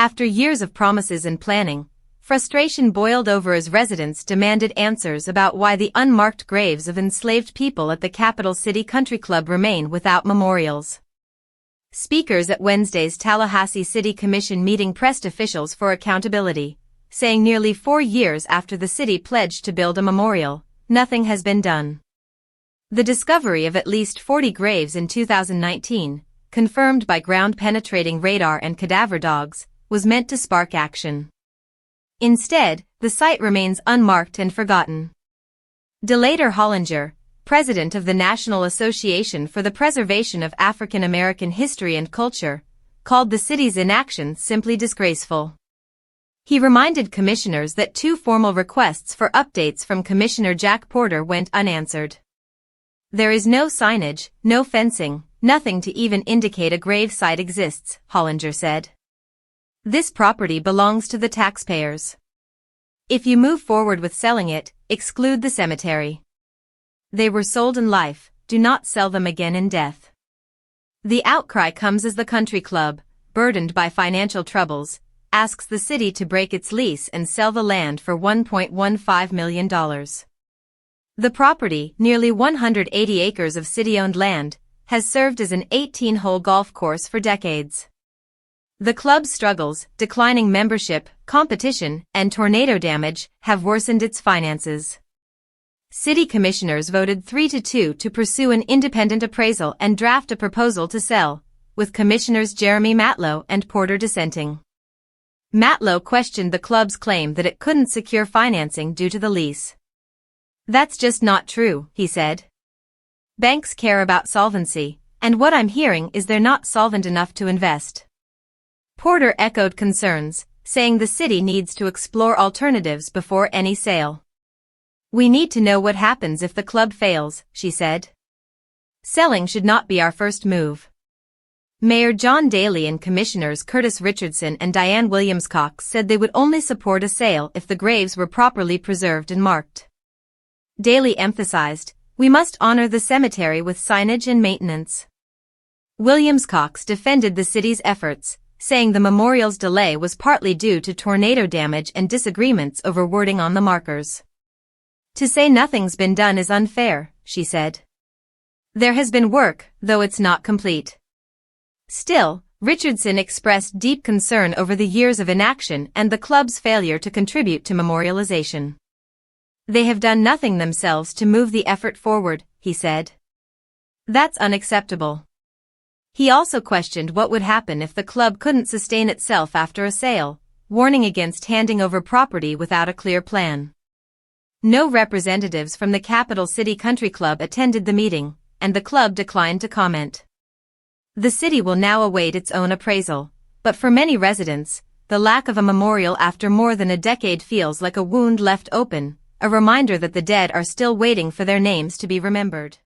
After years of promises and planning, frustration boiled over as residents demanded answers about why the unmarked graves of enslaved people at the capital city country club remain without memorials. Speakers at Wednesday's Tallahassee City Commission meeting pressed officials for accountability, saying nearly 4 years after the city pledged to build a memorial, nothing has been done. The discovery of at least 40 graves in 2019, confirmed by ground-penetrating radar and cadaver dogs, was meant to spark action. Instead, the site remains unmarked and forgotten. Delaitre Hollinger, president of the National Association for the Preservation of African American History and Culture, called the city's inaction simply disgraceful. He reminded commissioners that 2 formal requests for updates from Commissioner Jack Porter went unanswered. There is no signage, no fencing, nothing to even indicate a grave site exists, Hollinger said. This property belongs to the taxpayers. If you move forward with selling it, exclude the cemetery. They were sold in life, do not sell them again in death. The outcry comes as the country club, burdened by financial troubles, asks the city to break its lease and sell the land for $1.15 million. The property, nearly 180 acres of city-owned land, has served as an 18-hole golf course for decades. The club's struggles, declining membership, competition, and tornado damage have worsened its finances. City commissioners voted 3-2 to pursue an independent appraisal and draft a proposal to sell, with Commissioners Jeremy Matlow and Porter dissenting. Matlow questioned the club's claim that it couldn't secure financing due to the lease. "That's just not true," he said. "Banks care about solvency, and what I'm hearing is they're not solvent enough to invest." Porter echoed concerns, saying the city needs to explore alternatives before any sale. "We need to know what happens if the club fails," she said. "Selling should not be our first move." Mayor John Daly and Commissioners Curtis Richardson and Diane Williams-Cox said they would only support a sale if the graves were properly preserved and marked. Daly emphasized, "We must honor the cemetery with signage and maintenance." Williams-Cox defended the city's efforts, saying the memorial's delay was partly due to tornado damage and disagreements over wording on the markers. "To say nothing's been done is unfair," she said. "There has been work, though it's not complete." Still, Richardson expressed deep concern over the years of inaction and the club's failure to contribute to memorialization. "They have done nothing themselves to move the effort forward," he said. "That's unacceptable." He also questioned what would happen if the club couldn't sustain itself after a sale, warning against handing over property without a clear plan. No representatives from the Capital City Country Club attended the meeting, and the club declined to comment. The city will now await its own appraisal, but for many residents, the lack of a memorial after more than a decade feels like a wound left open, a reminder that the dead are still waiting for their names to be remembered.